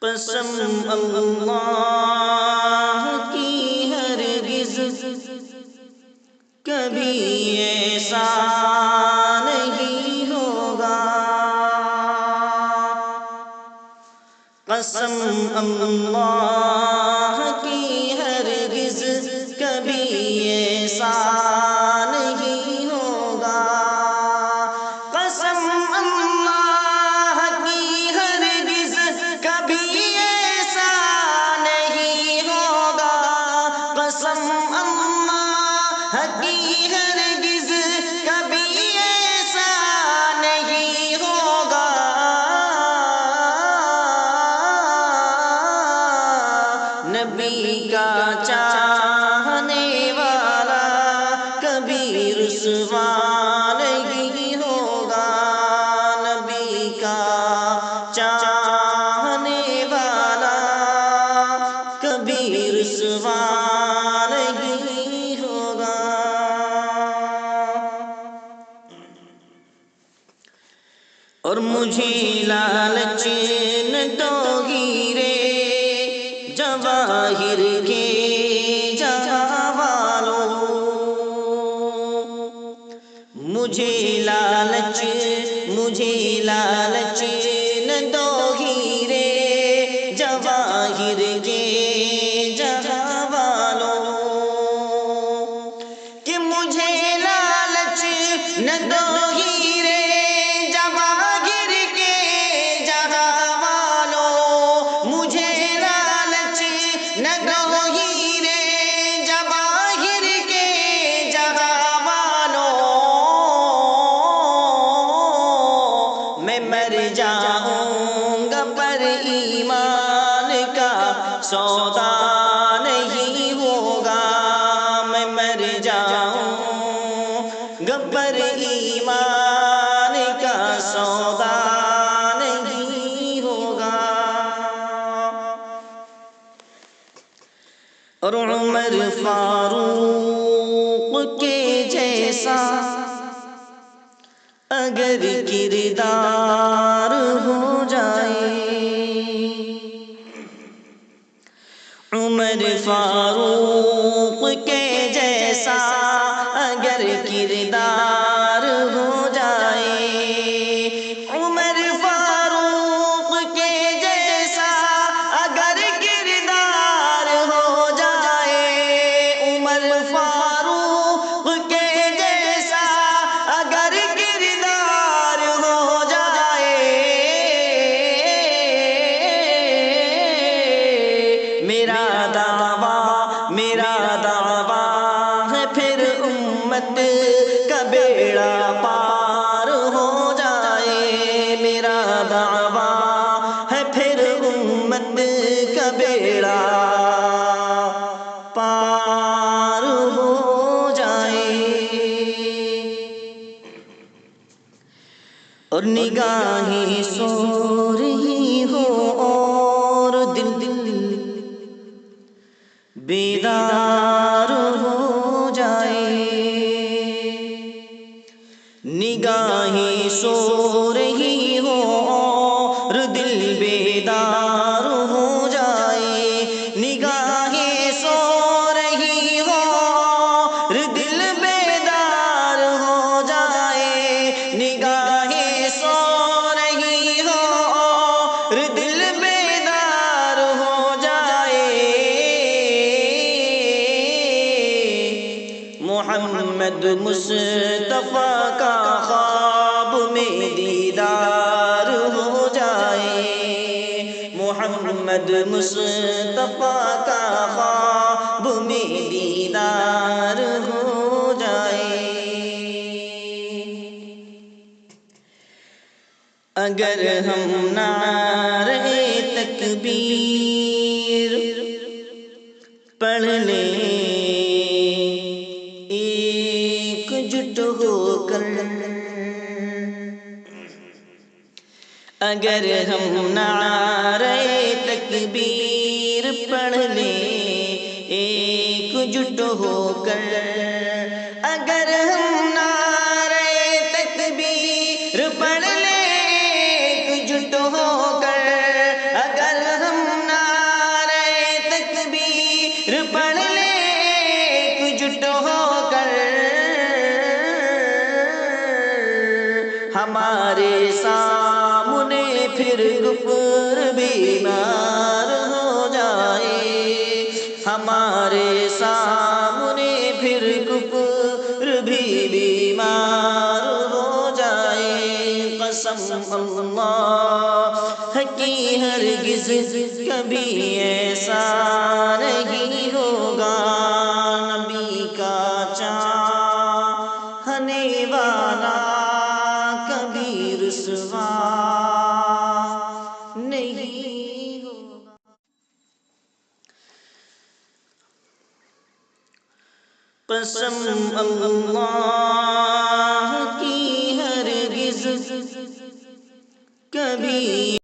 قسم اللہ کی ہرگز کبھی ایسا نہیں ہوگا، قسم اللہ کی ہرگز کبھی ایسا نہیں ہوگا، قسم اللہ کی ہرگز کبھی ایسا نہیں ہوگا، قسم اللہ کی ہرگز کبھی ایسا نہیں ہوگا، نبی کا چاہنے والا کبھی رسوا نہیں ہوگا، نبی کا چاہنے والا کبھی رسوا نہیں ہوگا۔ اور مجھے لالچ نہ دو ہیرے جواہر کے جہاں والوں، مجھے لالچ نہ دو ہیرے جواہر کے جہاں والوں، کہ مجھے لالچ نہ دو ہیرے جواہر کے جہاں والوں، مجھے لالچ نہ دو ہیرے جواہر کے جہاں والوں، میں مر جاؤں گا پر ایمان کا سودا نہیں ہوگا، میں مر جاؤں گا پر ایمان کا سودا نہیں ہوگا۔ اور عمر فاروق کے جیسا اگر کردار ہو جائے، عمر فاروق کے جیسا اگر کردار ہو جائے، عمر فاروق کے جیسا اگر کردار ہو جائے، عمر فاروق کے جیسا اگر کردار ہو جائے، میرا دعویٰ ہے پھر امت کا بیڑا پار ہو جائے، میرا دعویٰ ہے پھر امت کا بیڑا پار ہو جائے۔ اور نگاہیں سو رہی ہو اور دل بیدار ہو جائے، نگاہیں سو رہی ہو اور دل بیدار ہو جائے، نگاہیں سو رہی ہو اور دل بیدار ہو جائے، نگاہیں سو رہی ہو اور دل بیدار ہو جائے، محمد مصطفیٰ کا خواب میں دیدار ہو جائے، محمد مصطفیٰ کا خواب میں دیدار ہو جائے۔ اگر ہم نعرہ تکبیر پڑھ لیں ایک جٹ ہو کر، اگر ہم نعرہ تکبیر پڑھ لیں ایک جٹ ہو کر، اگر ہم نعرہ تکبیر پڑھ لیں ایک جٹ ہو کر، اگر ہم ہمارے سامنے پھر کفر بیمار ہو جائے، ہمارے سامنے پھر کفر بھی بیمار ہو جائے۔ قسم اللہ کی ہرگز کبھی ایسا نہیں ہوگا، نبی کا چاہنے والا کبھی رسوا نہیں ہوگا۔ قسم اللہ کی ہرگز کبھی